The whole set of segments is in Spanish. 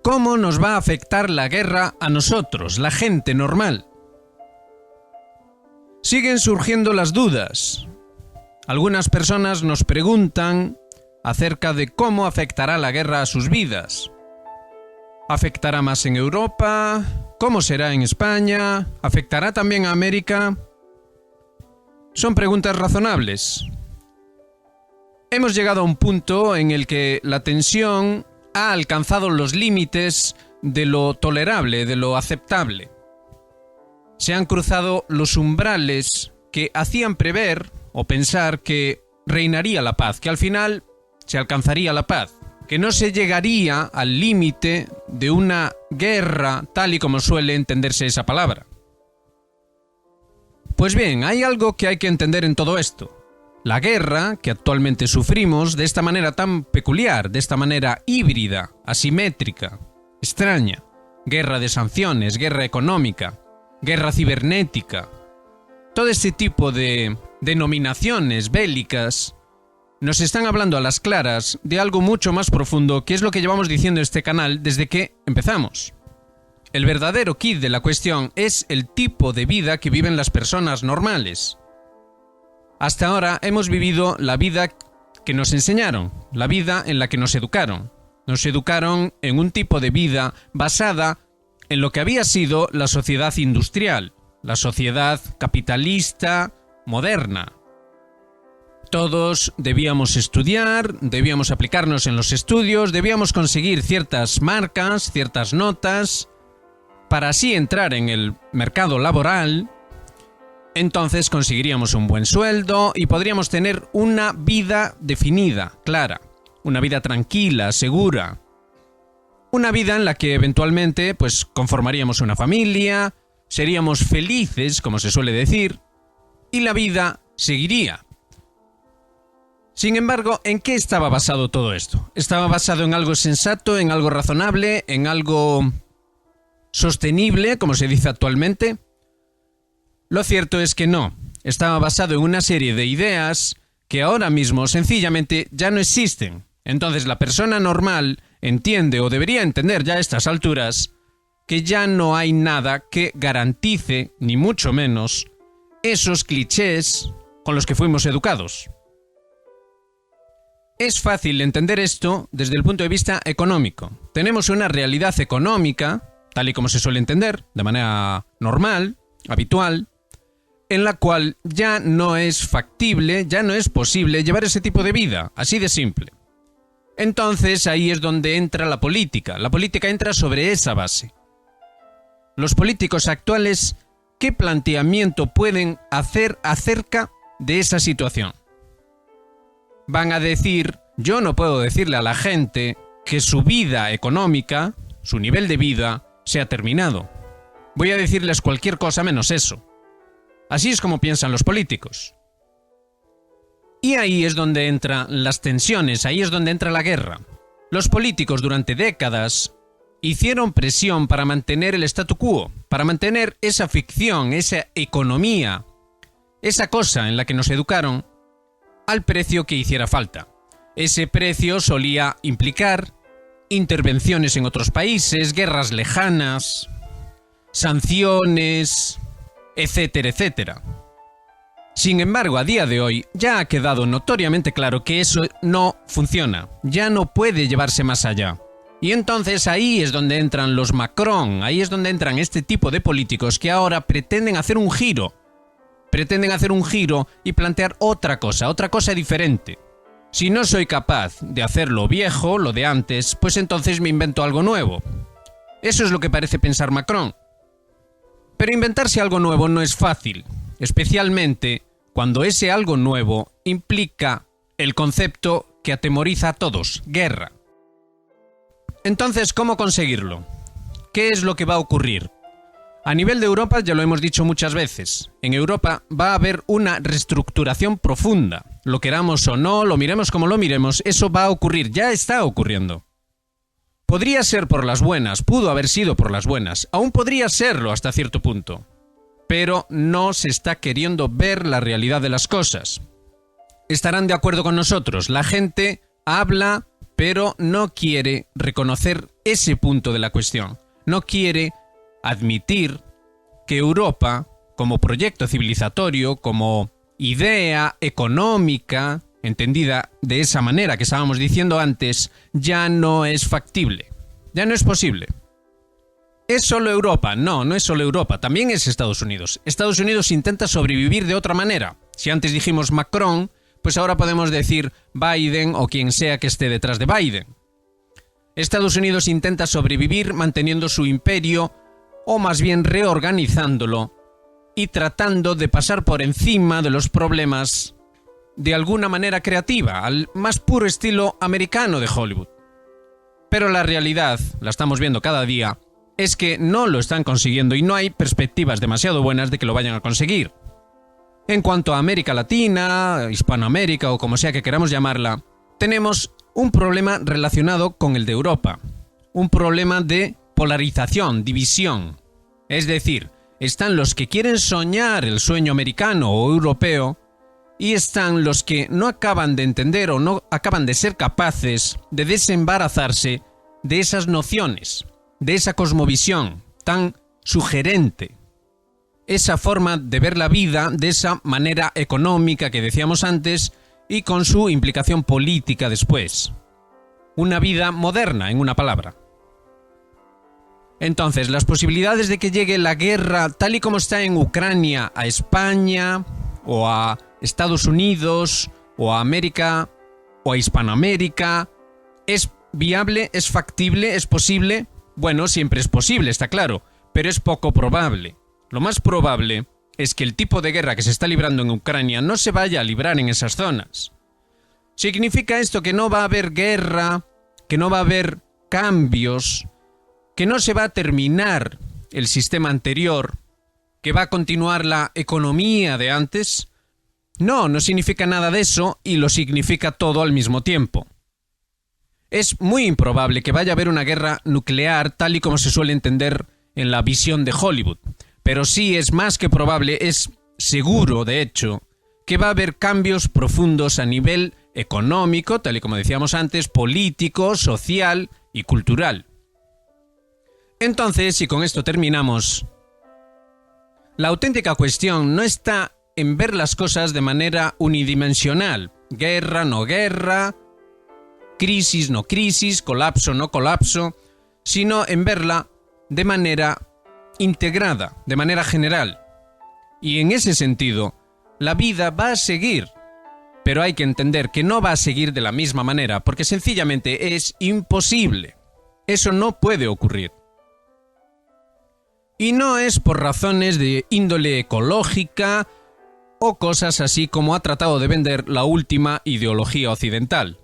¿cómo nos va a afectar la guerra a nosotros, la gente normal? Siguen surgiendo las dudas. Algunas personas nos preguntan acerca de cómo afectará la guerra a sus vidas. ¿Afectará más en Europa? ¿Cómo será en España? ¿Afectará también a América? Son preguntas razonables. Hemos llegado a un punto en el que la tensión ha alcanzado los límites de lo tolerable, de lo aceptable. Se han cruzado los umbrales que hacían prever o pensar que reinaría la paz, que al final se alcanzaría la paz, que no se llegaría al límite de una guerra tal y como suele entenderse esa palabra. Pues bien, hay algo que hay que entender en todo esto. La guerra que actualmente sufrimos de esta manera tan peculiar, de esta manera híbrida, asimétrica, extraña, guerra de sanciones, guerra económica, guerra cibernética, todo este tipo de denominaciones bélicas nos están hablando a las claras de algo mucho más profundo, que es lo que llevamos diciendo en este canal desde que empezamos. El verdadero quid de la cuestión es el tipo de vida que viven las personas normales. Hasta ahora hemos vivido la vida que nos enseñaron, la vida en la que nos educaron. Nos educaron en un tipo de vida basada en lo que había sido la sociedad industrial, la sociedad capitalista moderna. Todos debíamos estudiar, debíamos aplicarnos en los estudios, debíamos conseguir ciertas marcas, ciertas notas, para así entrar en el mercado laboral. Entonces conseguiríamos un buen sueldo y podríamos tener una vida definida, clara, una vida tranquila, segura. Una vida en la que eventualmente pues conformaríamos una familia, seríamos felices, como se suele decir, y la vida seguiría. Sin embargo, ¿en qué estaba basado todo esto? ¿Estaba basado en algo sensato, en algo razonable, en algo sostenible, como se dice actualmente? Lo cierto es que no. Estaba basado en una serie de ideas que ahora mismo sencillamente ya no existen. Entonces la persona normal entiende, o debería entender ya a estas alturas, que ya no hay nada que garantice, ni mucho menos, esos clichés con los que fuimos educados. Es fácil entender esto desde el punto de vista económico. Tenemos una realidad económica, tal y como se suele entender, de manera normal, habitual, en la cual ya no es factible, ya no es posible llevar ese tipo de vida, así de simple. Entonces ahí es donde entra la política. La política entra sobre esa base. Los políticos actuales, ¿qué planteamiento pueden hacer acerca de esa situación? Van a decir, yo no puedo decirle a la gente que su vida económica, su nivel de vida, se ha terminado. Voy a decirles cualquier cosa menos eso. Así es como piensan los políticos. Y ahí es donde entran las tensiones, ahí es donde entra la guerra. Los políticos durante décadas hicieron presión para mantener el statu quo, para mantener esa ficción, esa economía, esa cosa en la que nos educaron, al precio que hiciera falta. Ese precio solía implicar intervenciones en otros países, guerras lejanas, sanciones, etcétera, etcétera. Sin embargo, a día de hoy ya ha quedado notoriamente claro que eso no funciona, ya no puede llevarse más allá. Y entonces ahí es donde entran los Macron, ahí es donde entran este tipo de políticos que ahora pretenden hacer un giro y plantear otra cosa diferente. Si no soy capaz de hacer lo viejo, lo de antes, pues entonces me invento algo nuevo. Eso es lo que parece pensar Macron. Pero inventarse algo nuevo no es fácil, especialmente cuando ese algo nuevo implica el concepto que atemoriza a todos, guerra. Entonces, ¿cómo conseguirlo? ¿Qué es lo que va a ocurrir? A nivel de Europa, ya lo hemos dicho muchas veces, en Europa va a haber una reestructuración profunda. Lo queramos o no, lo miremos como lo miremos, eso va a ocurrir, ya está ocurriendo. Podría ser por las buenas, pudo haber sido por las buenas, aún podría serlo hasta cierto punto. Pero no se está queriendo ver la realidad de las cosas. Estarán de acuerdo con nosotros, la gente habla, pero no quiere reconocer ese punto de la cuestión. No quiere admitir que Europa, como proyecto civilizatorio, como idea económica, entendida de esa manera que estábamos diciendo antes, ya no es factible, ya no es posible. ¿Es solo Europa? No, no es solo Europa, también es Estados Unidos. Estados Unidos intenta sobrevivir de otra manera. Si antes dijimos Macron, pues ahora podemos decir Biden o quien sea que esté detrás de Biden. Estados Unidos intenta sobrevivir manteniendo su imperio, o más bien reorganizándolo, y tratando de pasar por encima de los problemas de alguna manera creativa, al más puro estilo americano de Hollywood. Pero la realidad, la estamos viendo cada día, es que no lo están consiguiendo y no hay perspectivas demasiado buenas de que lo vayan a conseguir. En cuanto a América Latina, Hispanoamérica o como sea que queramos llamarla, tenemos un problema relacionado con el de Europa. Un problema de polarización, división. Es decir, están los que quieren soñar el sueño americano o europeo y están los que no acaban de entender o no acaban de ser capaces de desembarazarse de esas nociones, de esa cosmovisión tan sugerente, esa forma de ver la vida de esa manera económica que decíamos antes y con su implicación política después. Una vida moderna, en una palabra. Entonces, las posibilidades de que llegue la guerra tal y como está en Ucrania a España o a Estados Unidos o a América o a Hispanoamérica, ¿es viable? ¿Es factible? ¿Es posible? Bueno, siempre es posible, está claro, pero es poco probable. Lo más probable es que el tipo de guerra que se está librando en Ucrania no se vaya a librar en esas zonas. ¿Significa esto que no va a haber guerra, que no va a haber cambios, que no se va a terminar el sistema anterior, que va a continuar la economía de antes? No, no significa nada de eso y lo significa todo al mismo tiempo. Es muy improbable que vaya a haber una guerra nuclear tal y como se suele entender en la visión de Hollywood, pero sí es más que probable, es seguro de hecho, que va a haber cambios profundos a nivel económico, tal y como decíamos antes, político, social y cultural. Entonces, y con esto terminamos, la auténtica cuestión no está en ver las cosas de manera unidimensional, guerra, no guerra, crisis, no crisis, colapso, no colapso, sino en verla de manera integrada, de manera general. Y en ese sentido, la vida va a seguir, pero hay que entender que no va a seguir de la misma manera, porque sencillamente es imposible. Eso no puede ocurrir. Y no es por razones de índole ecológica o cosas así como ha tratado de vender la última ideología occidental.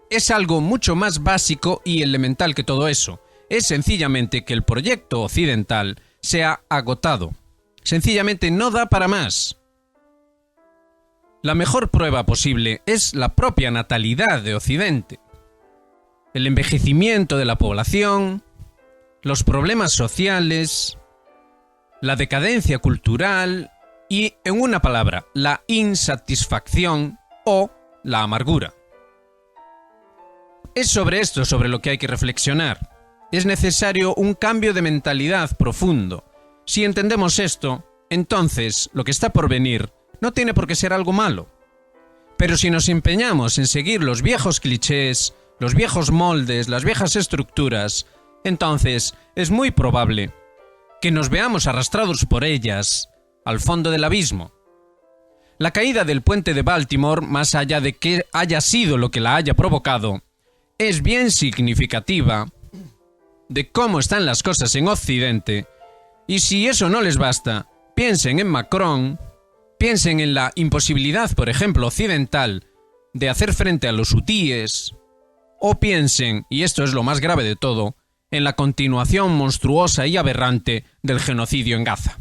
Es algo mucho más básico y elemental que todo eso. Es sencillamente que el proyecto occidental se ha agotado. Sencillamente no da para más. La mejor prueba posible es la propia natalidad de Occidente. El envejecimiento de la población, los problemas sociales, la decadencia cultural y, en una palabra, la insatisfacción o la amargura. Es sobre esto sobre lo que hay que reflexionar. Es necesario un cambio de mentalidad profundo. Si entendemos esto, entonces lo que está por venir no tiene por qué ser algo malo. Pero si nos empeñamos en seguir los viejos clichés, los viejos moldes, las viejas estructuras, entonces es muy probable que nos veamos arrastrados por ellas al fondo del abismo. La caída del puente de Baltimore, más allá de que haya sido lo que la haya provocado, es bien significativa de cómo están las cosas en Occidente, y si eso no les basta, piensen en Macron, piensen en la imposibilidad, por ejemplo, occidental, de hacer frente a los hutíes, o piensen, y esto es lo más grave de todo, en la continuación monstruosa y aberrante del genocidio en Gaza.